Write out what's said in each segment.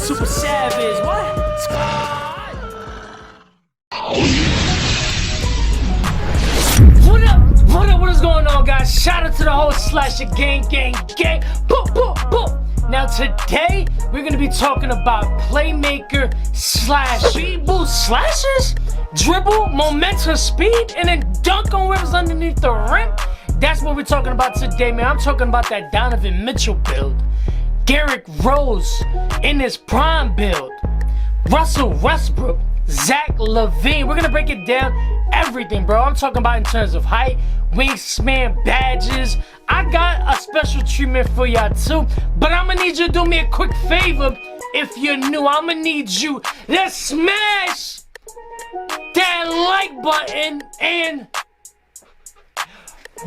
Super savage. What? What is going on, guys? Shout out to the whole Slasher gang. Boom, boom, boom. Now today we're gonna be talking about Playmaker slash speed boost slashers, dribble, momentum, speed, and then dunk on whoever's underneath the rim. That's what we're talking about today, man. I'm talking about that Donovan Mitchell build, Derrick Rose in his prime build, Russell Westbrook, Zach LaVine. We're gonna break it down, everything, bro. I'm talking about in terms of height, wingspan, badges. I got a special treatment for y'all too, but I'm gonna need you to do me a quick favor. If you're new, I'm gonna need you to smash that like button and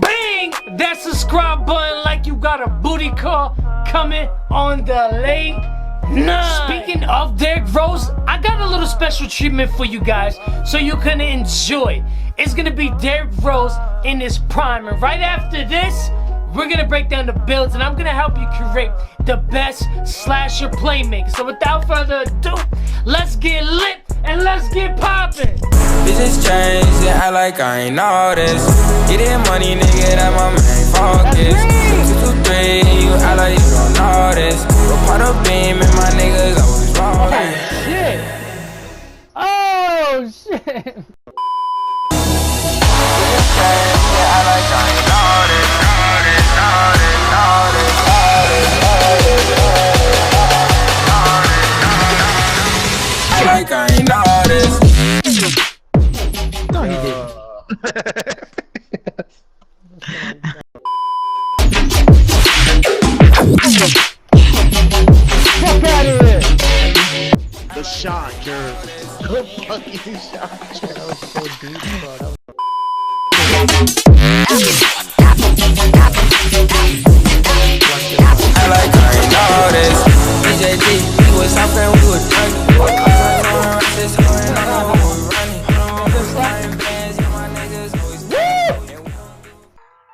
bang that subscribe button like you got a booty call coming on the late night. Speaking of Derrick Rose, I got a little special treatment for you guys so you can enjoy. It's gonna be Derrick Rose in his prime, and right after this we're gonna break down the builds and I'm gonna help you create the best slasher playmaker. So without further ado, let's get lit and let's get poppin'. Business change, yeah, I like I ain't all this. Getting money, nigga, that my main focus. 2, 2, 3, you act like you don't know this. Go part of beam and my niggas always rolling. Oh shit! Business change, yeah, I like I ain't all this. Like I ain't all this. No, he didn't. Fuck out of here! The shot, Jared. The fucking shot, Jared. That was so deep, bro. I like I ain't all this. DJD, we was something we was drinking.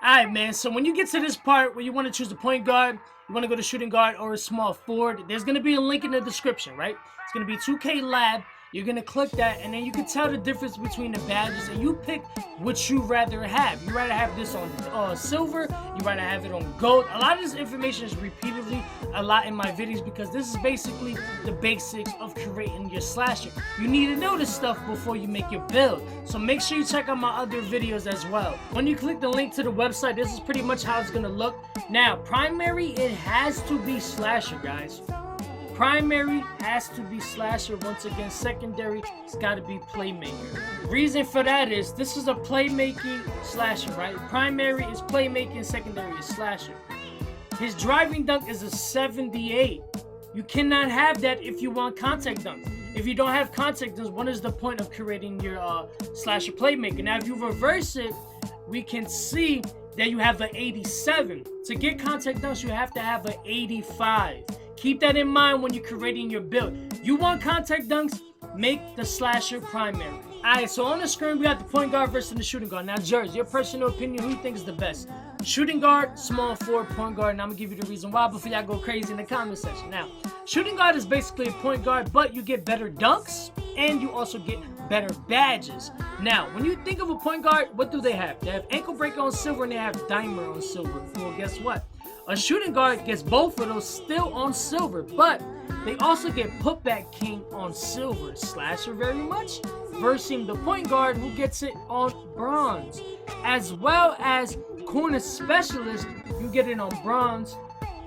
Alright, man, so when you get to this part where you want to choose a point guard, you want to go to shooting guard or a small forward, there's going to be a link in the description, right? It's going to be 2K Lab. You're going to click that, and then you can tell the difference between the badges, and you pick what you rather have. You rather have this on silver, you rather have it on gold. A lot of this information is repeatedly a lot in my videos because this is basically the basics of creating your slasher. You need to know this stuff before you make your build, so make sure you check out my other videos as well. When you click the link to the website, this is pretty much how it's going to look. Now, primary, it has to be slasher, guys. Primary has to be slasher. Once again, secondary, it's got to be playmaker. The reason for that is this is a playmaking slasher, right? Primary is playmaking, secondary is slasher. His driving dunk is a 78. You cannot have that if you want contact dunk. If you don't have contact dunks, what is the point of creating your slasher playmaker? Now, if you reverse it, we can see that you have an 87. To get contact dunks, you have to have an 85. Keep that in mind when you're creating your build. You want contact dunks? Make the slasher primary. Alright, so on the screen we got the point guard versus the shooting guard. Now, Jersey, your personal opinion, who you think is the best? Shooting guard, small forward, point guard, and I'm gonna give you the reason why before y'all go crazy in the comment section. Now, shooting guard is basically a point guard, but you get better dunks and you also get better badges. Now, when you think of a point guard, what do they have? They have ankle breaker on silver and they have dimer on silver. Well, guess what? A shooting guard gets both of those still on silver, but they also get putback king on silver. Slasher very much versus the point guard who gets it on bronze. As well as corner specialist, you get it on bronze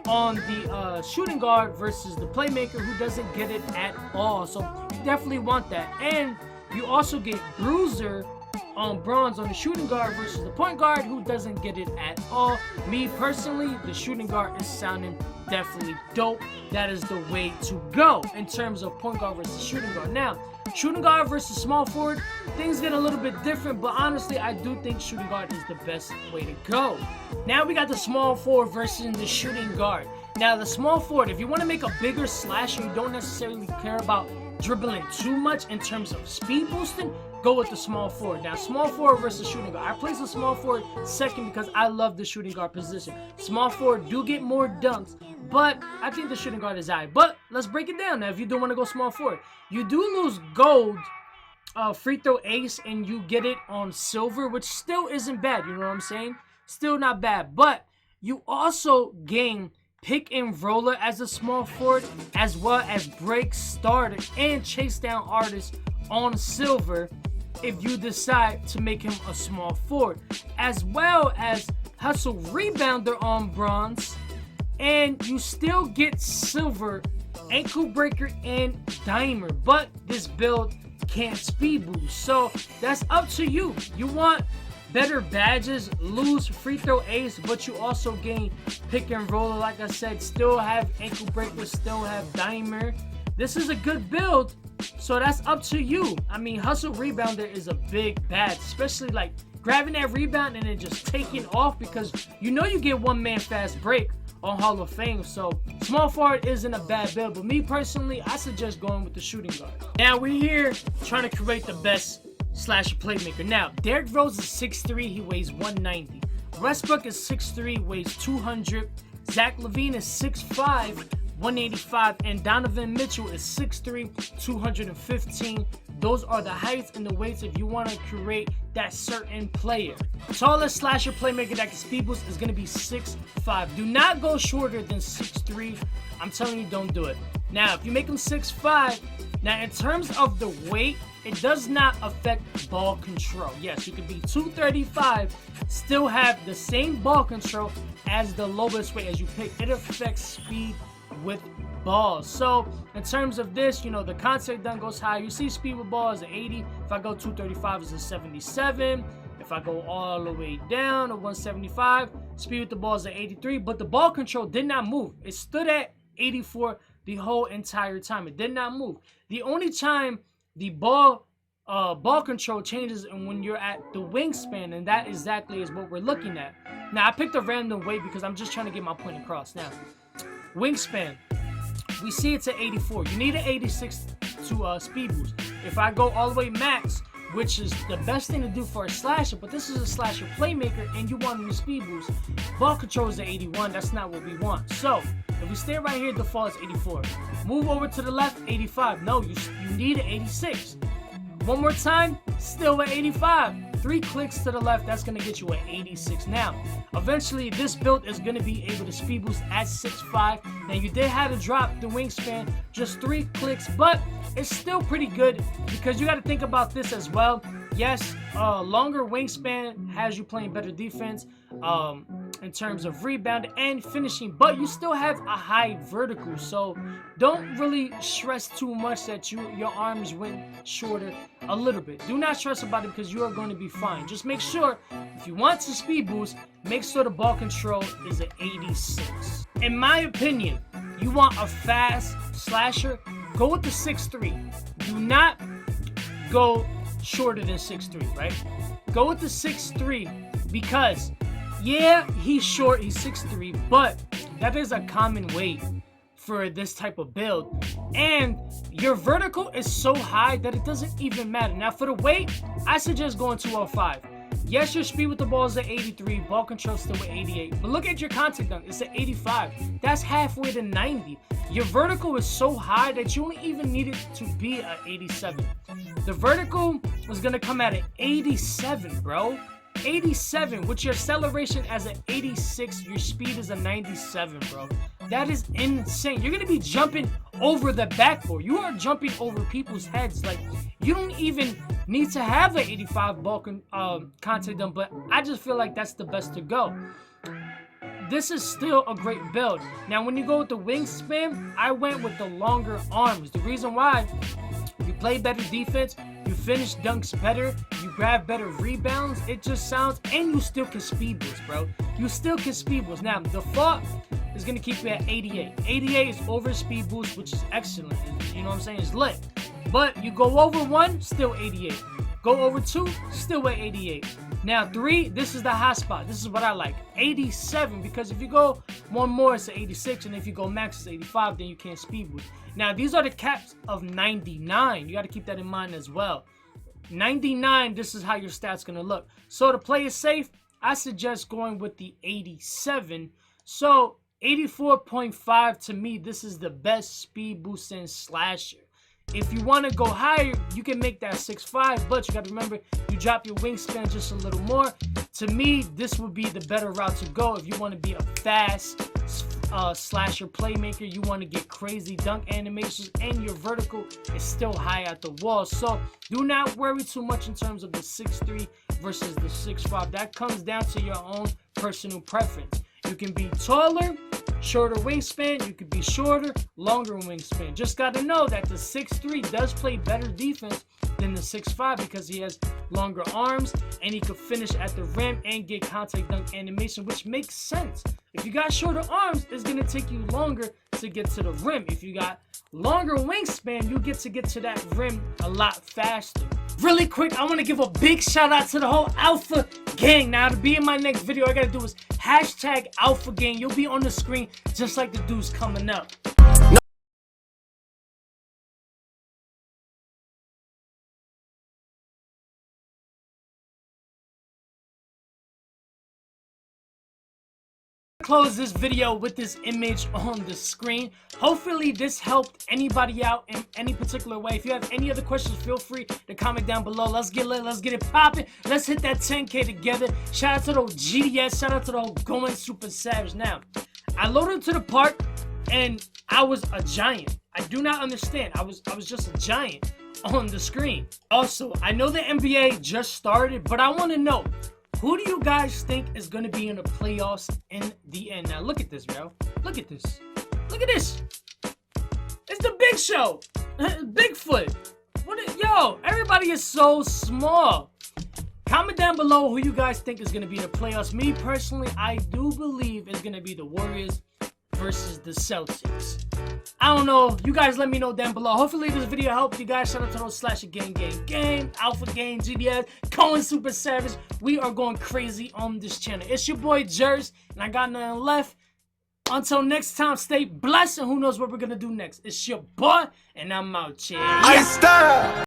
on the shooting guard versus the playmaker who doesn't get it at all. So you definitely want that. And you also get bruiser on bronze on the shooting guard versus the point guard who doesn't get it at all. Me personally, the shooting guard is sounding definitely dope. That is the way to go in terms of point guard versus shooting guard. Now, shooting guard versus small forward, things get a little bit different, but honestly, I do think shooting guard is the best way to go. Now we got the small forward versus the shooting guard. Now, the small forward, if you want to make a bigger slasher, you don't necessarily care about dribbling too much in terms of speed boosting, go with the small forward. Now, small forward versus shooting guard. I place the small forward second because I love the shooting guard position. Small forward do get more dunks, but I think the shooting guard is high. But let's break it down. Now, if you do want to go small forward, you do lose gold free throw ace, and you get it on silver, which still isn't bad. You know what I'm saying? Still not bad. But you also gain pick and roller as a small forward, as well as break starter and chase down artist on silver if you decide to make him a small forward, as well as hustle rebounder on bronze, and you still get silver, ankle breaker, and dimer. But this build can't speed boost, so that's up to you. You want better badges, lose free throw ace, but you also gain pick and roller, like I said, still have ankle breaker, still have dimer. This is a good build, so that's up to you. I mean, hustle rebounder is a big badge, especially like grabbing that rebound and then just taking off, because you know you get one man fast break on Hall of Fame. So small forward isn't a bad build, but me personally, I suggest going with the shooting guard. Now we're here trying to create the best slasher playmaker. Now, Derrick Rose is 6'3", he weighs 190. Westbrook is 6'3", weighs 200. Zach LaVine is 6'5", 185. And Donovan Mitchell is 6'3", 215. Those are the heights and the weights if you want to create that certain player. The tallest slasher playmaker that can speed boost is going to be 6'5". Do not go shorter than 6'3". I'm telling you, don't do it. Now, if you make him 6'5", now in terms of the weight, it does not affect ball control. Yes, you could be 235, still have the same ball control as the lowest weight as you pick. It affects speed with balls. So in terms of this, you know, the contact dunk goes high. You see speed with balls at 80. If I go 235, it's a 77. If I go all the way down to 175, speed with the balls at 83. But the ball control did not move. It stood at 84 the whole entire time. It did not move. The only time the ball control changes and when you're at the wingspan, and that exactly is what we're looking at. Now, I picked a random weight because I'm just trying to get my point across. Now, wingspan, we see it's at 84. You need an 86 to speed boost. If I go all the way max, which is the best thing to do for a slasher, but this is a slasher playmaker and you want him to speed boost, ball control is at 81. That's not what we want. So if we stay right here, default is 84. Move over to the left, 85. No, you need an 86. One more time, still at 85. 3 clicks to the left, that's going to get you an 86. Now, eventually, this build is going to be able to speed boost at 6'5". Now, you did have to drop the wingspan, just 3 clicks, but it's still pretty good because you got to think about this as well. Yes, longer wingspan has you playing better defense in terms of rebound and finishing, but you still have a high vertical, so don't really stress too much that your arms went shorter a little bit. Do not stress about it because you are going to be fine. Just make sure, if you want to speed boost, make sure the ball control is at 86. In my opinion, you want a fast slasher, go with the 6'3". Do not go shorter than 6'3", right? Go with the 6'3", because yeah, he's short, he's 6'3", but that is a common weight for this type of build, and your vertical is so high that it doesn't even matter. Now for the weight, I suggest going 205. Yes, your speed with the ball is at 83, ball control still at 88, but look at your contact dunk, it's at 85. That's halfway to 90. Your vertical is so high that you only even need it to be at 87. The vertical was gonna come at an 87, bro. 87 with your acceleration as an 86, your speed is a 97, bro. That is insane. You're gonna be jumping over the backboard. You are jumping over people's heads. Like, you don't even need to have an 85 ball contact done, but I just feel like that's the best to go. This is still a great build. Now, when you go with the wingspan, I went with the longer arms. The reason why, you play better defense, you finish dunks better, you grab better rebounds, it just sounds, and you still can speed boost, bro. You still can speed boost. Now, default is going to keep you at 88. 88 is over speed boost, which is excellent. You know what I'm saying? It's lit. But you go over 1, still 88. Go over 2, still at 88. Now 3, this is the hot spot. This is what I like. 87, because if you go one more, it's 86, and if you go max, it's 85, then you can't speed boost. Now these are the caps of 99. You got to keep that in mind as well. 99, this is how your stats gonna look. So to play it safe, I suggest going with the 87. So 84.5 to me, this is the best speed boosting slasher. If you want to go higher, you can make that 6.5, but you got to remember, you drop your wingspan just a little more. To me, this would be the better route to go if you want to be a fast slasher playmaker. You want to get crazy dunk animations, and your vertical is still high at the wall. So do not worry too much in terms of the 6'3 versus the 6'5. That comes down to your own personal preference. You can be taller, shorter wingspan, you could be shorter, longer wingspan. Just got to know that the 6'3 does play better defense than the 6'5 because he has longer arms and he could finish at the rim and get contact dunk animation, which makes sense. If you got shorter arms, it's going to take you longer to get to the rim. If you got longer wingspan, you get to that rim a lot faster. Really quick, I want to give a big shout out to the whole Alpha Gang. Now, to be in my next video, all I got to do is hashtag Alpha Gang. You'll be on the screen just like the dudes coming up. Close this video with this image on the screen. Hopefully this helped anybody out in any particular way. If you have any other questions, feel free to comment down below. Let's get lit, let's get it popping, let's hit that 10K together. Shout out to the GDS, shout out to the whole Going Super Savage. Now, I loaded to the park and I was a giant. I do not understand. I was just a giant on the screen. Also, I know the NBA just started, but I want to know, who do you guys think is going to be in the playoffs in the end? Now, look at this, bro. Look at this. Look at this. It's the Big Show. Bigfoot. Yo, everybody is so small. Comment down below who you guys think is going to be in the playoffs. Me, personally, I do believe it's going to be the Warriors versus the Celtics. I don't know. You guys let me know down below. Hopefully this video helped you guys. Shout out to those Slasher Gang, Alpha Gang, GDS, Going Super Savage. We are going crazy on this channel. It's your boy Jers, and I got nothing left. Until next time, stay blessed, and who knows what we're going to do next. It's your boy, and I'm out, here.